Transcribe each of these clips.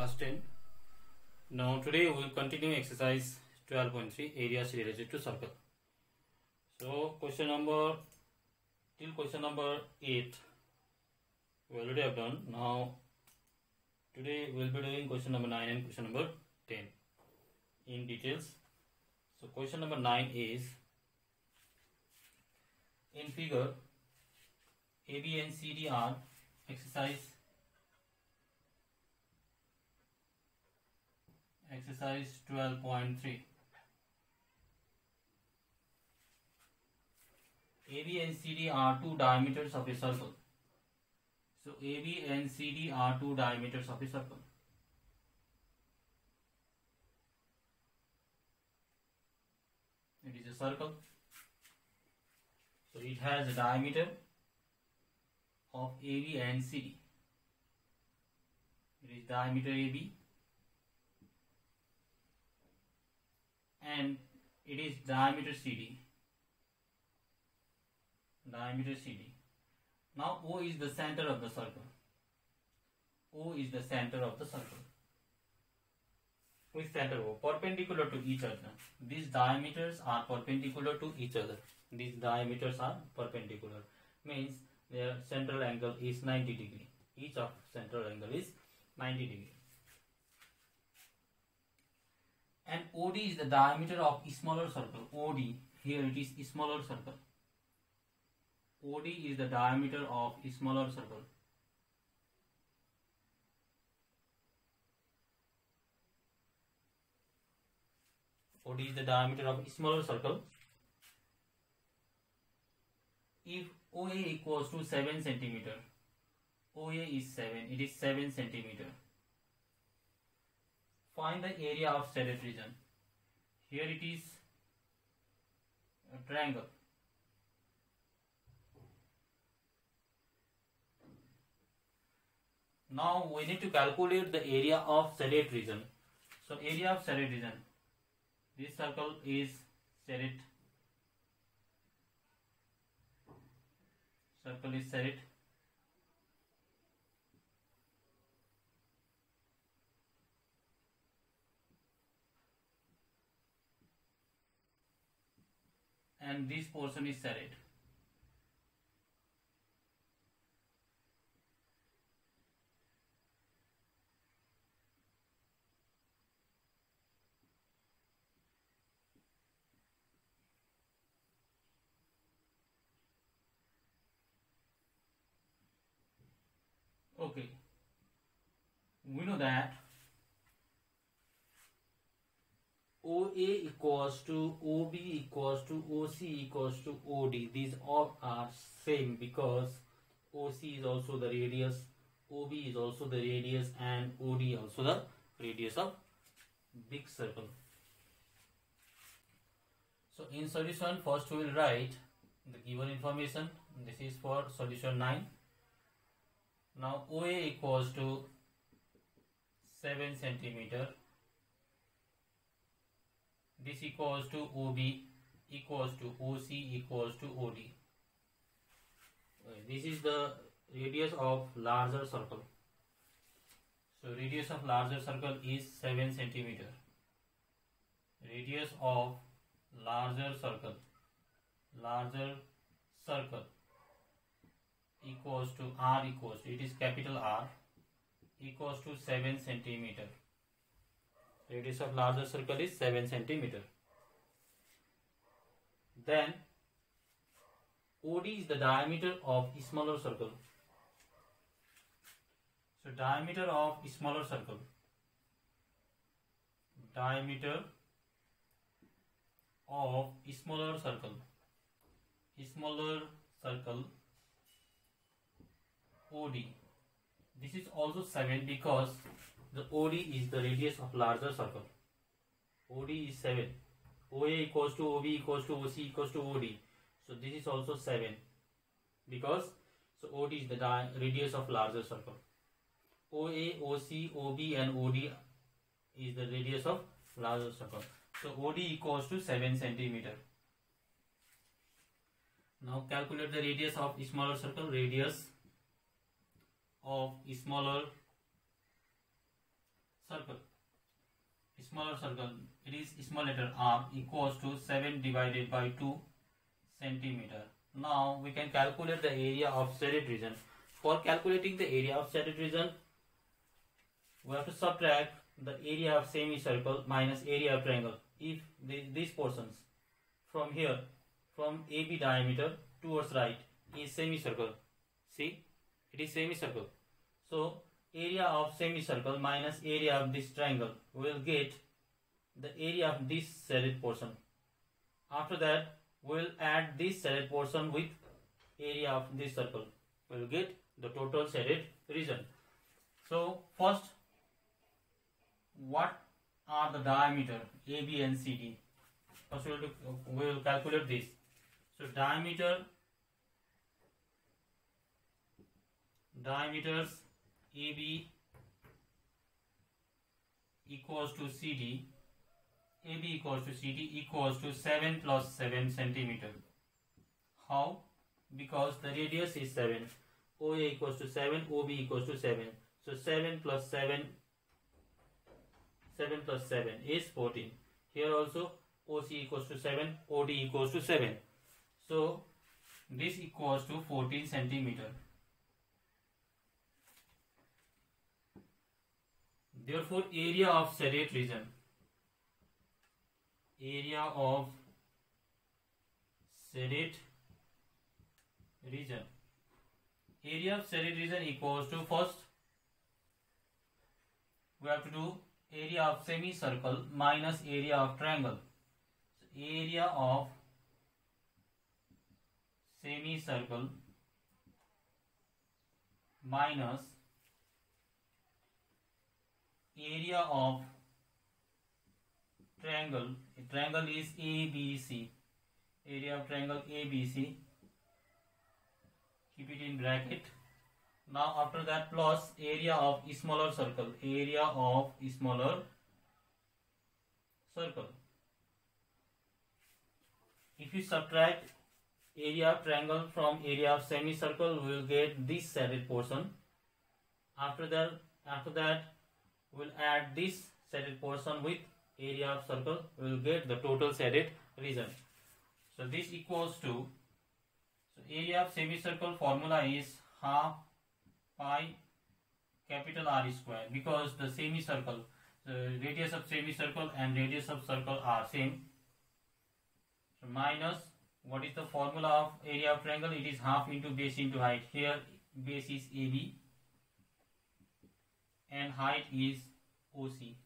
class 10. Now today we will continue exercise 12.3 areas related to circle. So question number 8 we already have done. Now today we will be doing question number 9 and question number 10 in details. So question number 9 is, in figure AB and CD are exercise 12.3. AB and CD are two diameters of a circle. So AB and CD are two diameters of a circle. It is a circle. So it has a diameter of AB and CD. It is diameter AB and it is diameter CD. Diameter CD. Now O is the center of the circle. O is the center of the circle. Which center O? Perpendicular to each other. These diameters are perpendicular to each other. These diameters are perpendicular. Means their central angle is 90 degree. Each of central angle is 90 degree. And OD is the diameter of smaller circle. OD, here it is smaller circle. OD is the diameter of smaller circle. OD is the diameter of smaller circle. If OA equals to 7 centimeter, OA is 7, it is 7 centimeter. Find the area of serrate region. Here it is a triangle. Now we need to calculate the area of serrate region. So area of serrate region. This circle is serrate. Circle is serrate. And this portion is serrate. Okay, we know that OA equals to OB equals to OC equals to OD. These all are same because OC is also the radius, OB is also the radius, and OD also the radius of big circle. So in solution, first we will write the given information. This is for solution 9. Now OA equals to 7 centimeter. This equals to OB equals to OC equals to OD. This is the radius of larger circle. So radius of larger circle is 7 centimeter. Radius of larger circle equals to R equals to, it is capital R, equals to 7 centimeter. Radius of larger circle is 7 centimeter. Then OD is the diameter of smaller circle. So diameter of smaller circle. Diameter of smaller circle. Smaller circle OD. This is also 7 because the OD is the radius of larger circle. OD is 7. OA equals to OB equals to OC equals to OD. So this is also 7 because so OD is the radius of larger circle. OA, OC, OB and OD is the radius of larger circle. So OD equals to 7 centimeter. Now calculate the radius of smaller circle. Radius of smaller circle, smaller circle, it is small letter r equals to 7 divided by 2 centimeter. Now we can calculate the area of shaded region. For calculating the area of shaded region, we have to subtract the area of semicircle minus area of triangle. If these portions from here, from AB diameter towards right is semicircle, see, it is semicircle. So area of semicircle minus area of this triangle, we will get the area of this shaded portion. After that, we will add this shaded portion with area of this circle. We will get the total shaded region. So first, what are the diameter AB and CD? First we will calculate this. So diameters AB equals to CD. AB equals to CD equals to 7 plus 7 centimeter. How? Because the radius is 7. OA equals to 7, OB equals to 7. So 7 plus 7 plus 7 is 14. Here also OC equals to 7, OD equals to 7. So this equals to 14 centimeter. Therefore, area of shaded region. Area of shaded region. Area of shaded region equals to, first we have to do area of semicircle minus area of triangle. So area of semicircle minus area of triangle. Triangle is ABC. Area of triangle ABC. Keep it in bracket. Now after that, plus area of smaller circle. Area of smaller circle. If you subtract area of triangle from area of semicircle, we will get this shaded portion. After that, we will add this shaded portion with area of circle. We will get the total shaded region. So this equals to, so area of semicircle formula is half pi capital R square, because the semicircle, the radius of semicircle and radius of circle are same. So minus, what is the formula of area of triangle? It is half into base into height. Here base is AB and height is OC,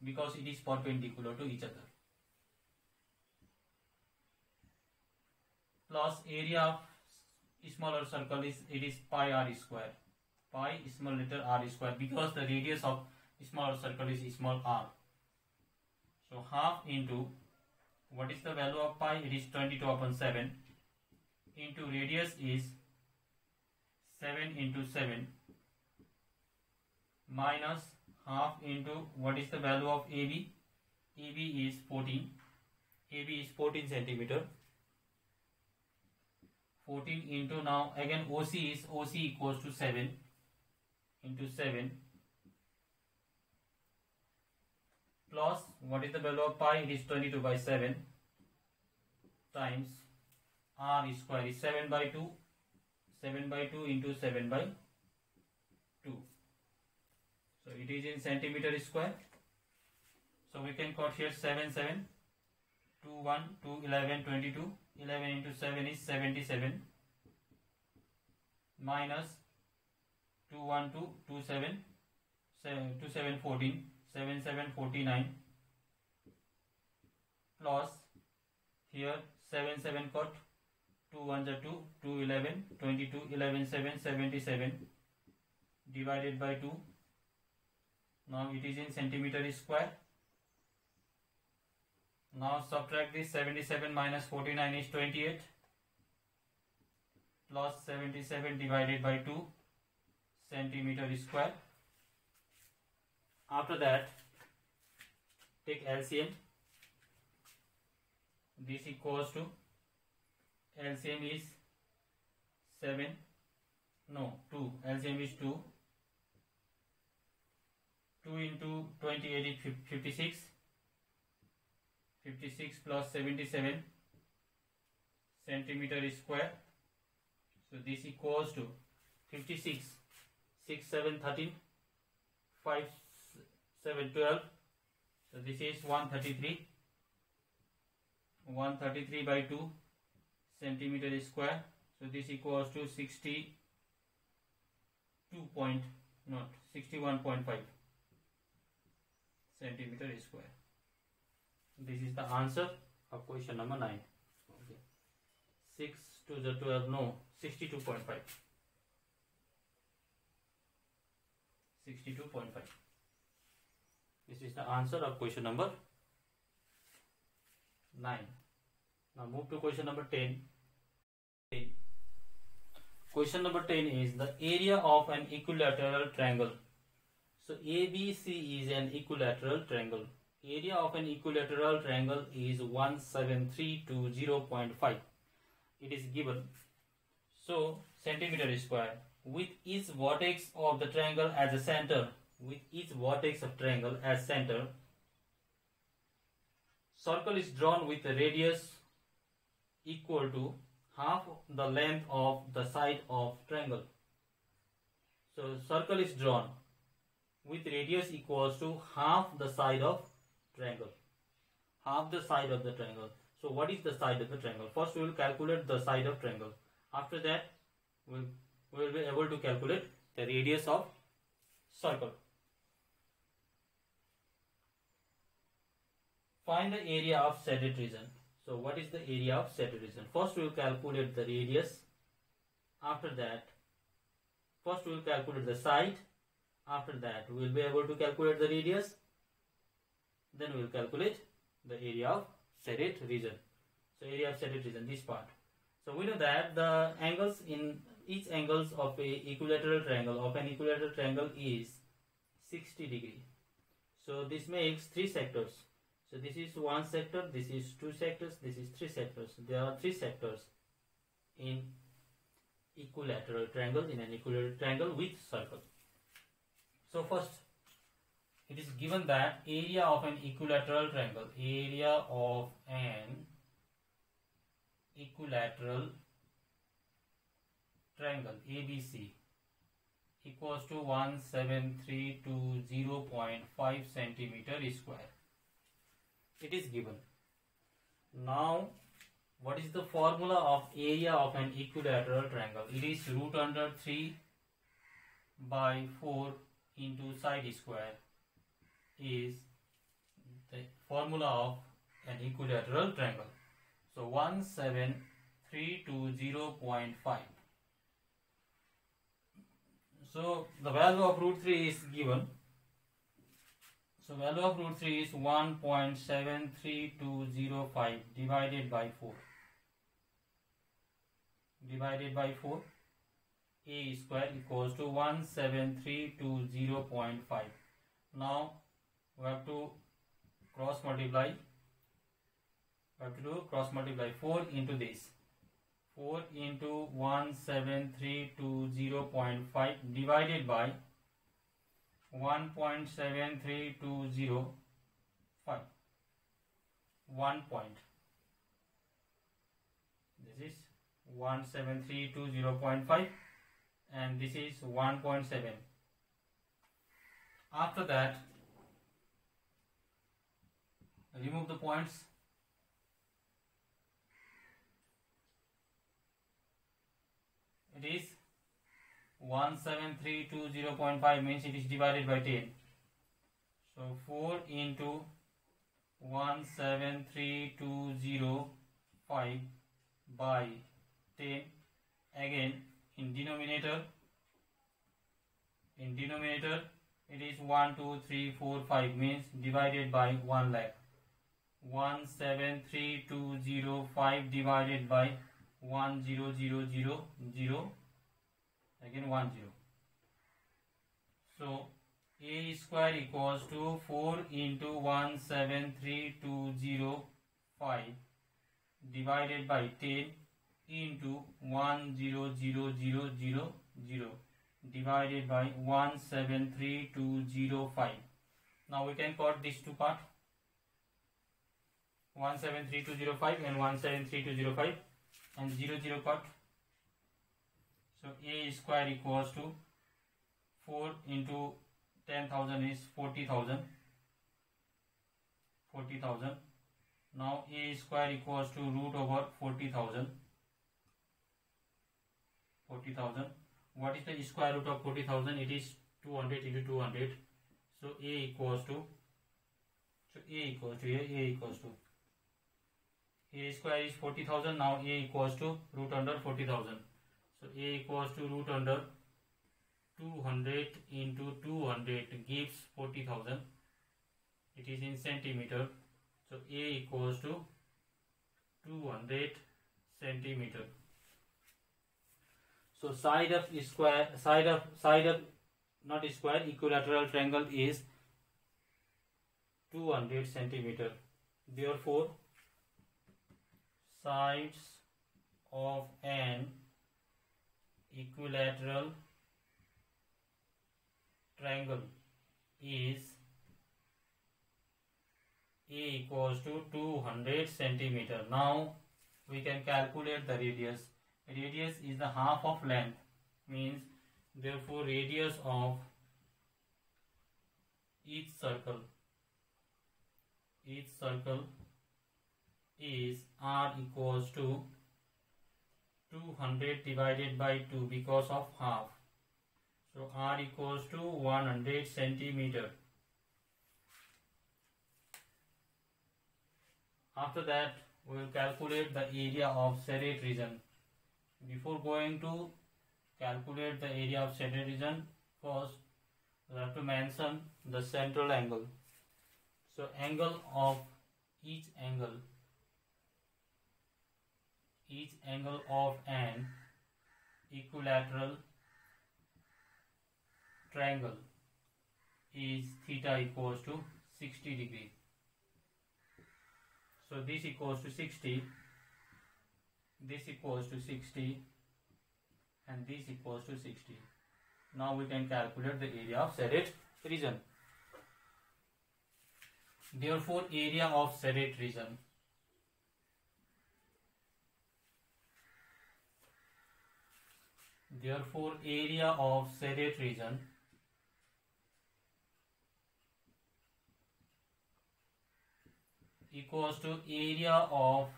because it is perpendicular to each other. Plus area of smaller circle is, it is pi R square. Pi small letter R square, because the radius of smaller circle is small r. So half into, what is the value of pi? It is 22 upon 7 into radius is 7 into 7 minus half into, what is the value of AB? AB is 14. AB is 14 centimeter. 14 into, now again OC is, OC equals to 7 into 7 plus, what is the value of pi? It is 22 by 7 times R square is 7 by 2. 7 by 2 into 7 by 2. So it is in centimeter square. So we can cut here 7, 7, 2, 1, 2, 11, 22. 11 into 7 is 77 minus 2, 1, 2, 2, 7, 2, 7, 14, 7, 7, 49 plus here 7, 7 cut, 2, 1 are 2, 2, 11, 22, 11, 7, 77 divided by 2. Now it is in centimeter square. Now subtract this, 77 minus 49 is 28 plus 77 divided by 2 centimeter square. After that, take LCM. This equals to, LCM is 7, no 2, LCM is 2. into 28 is 56. 56 plus 77 centimeter square. So this equals to 56, 6, 7, 13, 5, 7, 12. So this is 133. 133 by 2 centimeter square. So this equals to 61.5 centimeter square. This is the answer of question number 9. Okay. 6 to the 12, no, 62.5. 62.5. This is the answer of question number 9. Now move to question number 10. Question number 10 is the area of an equilateral triangle. So ABC is an equilateral triangle. Area of an equilateral triangle is 1732.5. It is given. So centimeter square. With each vertex of the triangle as a center. With each vertex of triangle as center. Circle is drawn with a radius equal to half the length of the side of triangle. So circle is drawn with radius equals to half the side of triangle. Half the side of the triangle. So what is the side of the triangle? First we will calculate the side of triangle. After that we will be able to calculate the radius of circle. Find the area of shaded region. So what is the area of shaded region? First we will calculate the radius. After that, first we will calculate the side. After that, we will be able to calculate the radius. Then we will calculate the area of shaded region. So area of shaded region, this part. So we know that the angles in each angles of an equilateral triangle is 60 degree. So this makes 3 sectors. So this is 1 sector, this is 2 sectors, this is 3 sectors. There are 3 sectors in equilateral triangle, in an equilateral triangle with circle. So first, it is given that area of an equilateral triangle, area of an equilateral triangle ABC equals to 1732.5 centimeter square. It is given. Now, what is the formula of area of an equilateral triangle? It is root under 3 by 4 into side square is the formula of an equilateral triangle. So 1732.5. So the value of root 3 is given. So value of root 3 is 1.73205 divided by 4. Divided by 4. A square equals to 1732.5. Now we have to cross multiply. We have to do cross multiply 4 into this. 4 into 1732.5 divided by 1.7325. 1 point. This is 17320.5 and this is 1.7. After that, remove the points. It is 17320.5 means it is divided by 10. So 4 into 17320.5 by 10. Again in denominator it is 1, 2, 3, 4, 5 means divided by 1 lakh. 17320.5 divided by 10000, again 10. So A square equals to 4 into 17320.5 divided by 10 into 10000 divided by 17320.5. Now we can cut these two parts, 173205 and 173205, and 0 cut. So A square equals to 4 into 10,000 is 40,000. Now A square equals to root over 40,000. What is the square root of 40,000? It is 200 into 200. So A equals to A square is 40,000. Now A equals to root under 40,000. So A equals to root under 200 into 200 gives 40,000. It is in centimeter. So A equals to 200 centimeter. So side of equilateral triangle is 200 centimeter. Therefore, sides of an equilateral triangle is A equals to 200 centimeter. Now we can calculate the radius. Radius is the half of length, means therefore radius of each circle is R equals to 200 divided by 2 because of half. So R equals to 100 centimeter. After that, we will calculate the area of serrate region. Before going to calculate the area of serrate region, first we have to mention the central angle. So angle of each angle of an equilateral triangle is theta equals to 60 degree. So this equals to 60, this equals to 60, and this equals to 60. Now we can calculate the area of serrate region. Therefore, area of serrate region equals to area of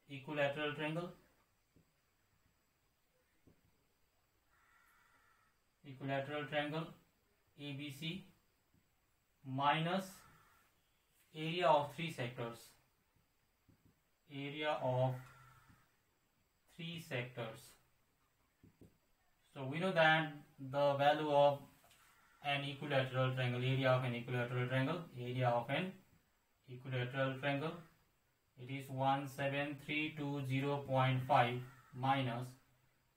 equilateral triangle ABC minus area of three sectors. So we know that the value of an equilateral triangle, area of an equilateral triangle, it is 17320.5 minus,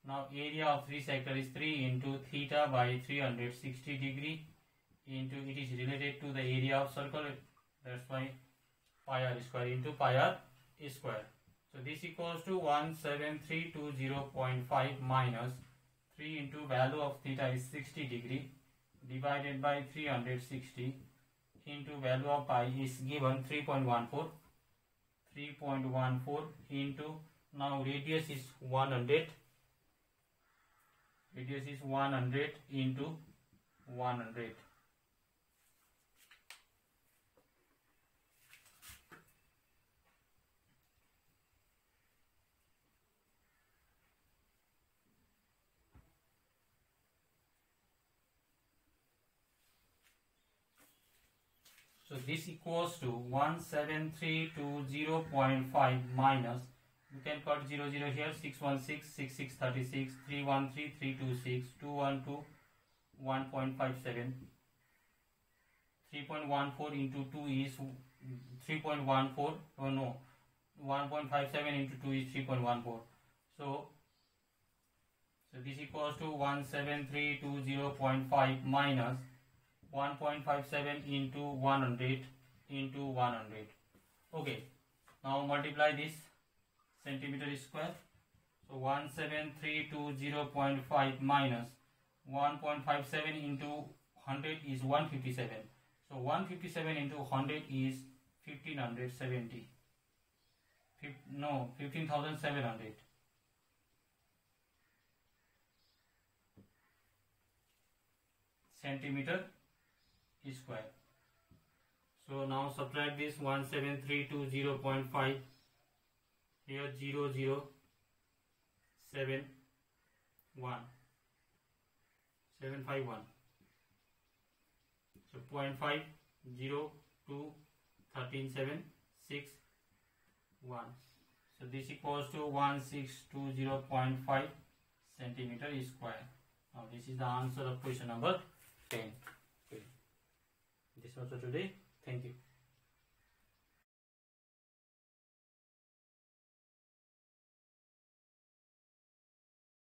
now area of three sector is 3 into theta by 360 degree into, it is related to the area of circle, that's why pi r square into pi r square. So this equals to 17320.5 minus 3 into value of theta is 60 degree divided by 360 into value of pi is given 3.14 into, now radius is 100 into 100. So this equals to 17320.5 minus, you can cut 00 here, 616, 6636, 313, 326, 212, 1.57. 3.14 into 2 is 3.14, oh no, 1.57 into 2 is 3.14. So this equals to 17320.5 minus 1.57 into 100 into 100. Okay, now multiply this centimeter square. So 17320.5 minus 1.57 into 100 is 157. So So 157 into 100 is 1570. No, 15,700. Centimeter square. So now subtract this 173 to 0.5. Here 00751. So 0.5, 0, 2, 13, 7, 6, 1. So this equals to 1620.5 centimeter square. Now this is the answer of question number 10. Okay. This was for today. Thank you.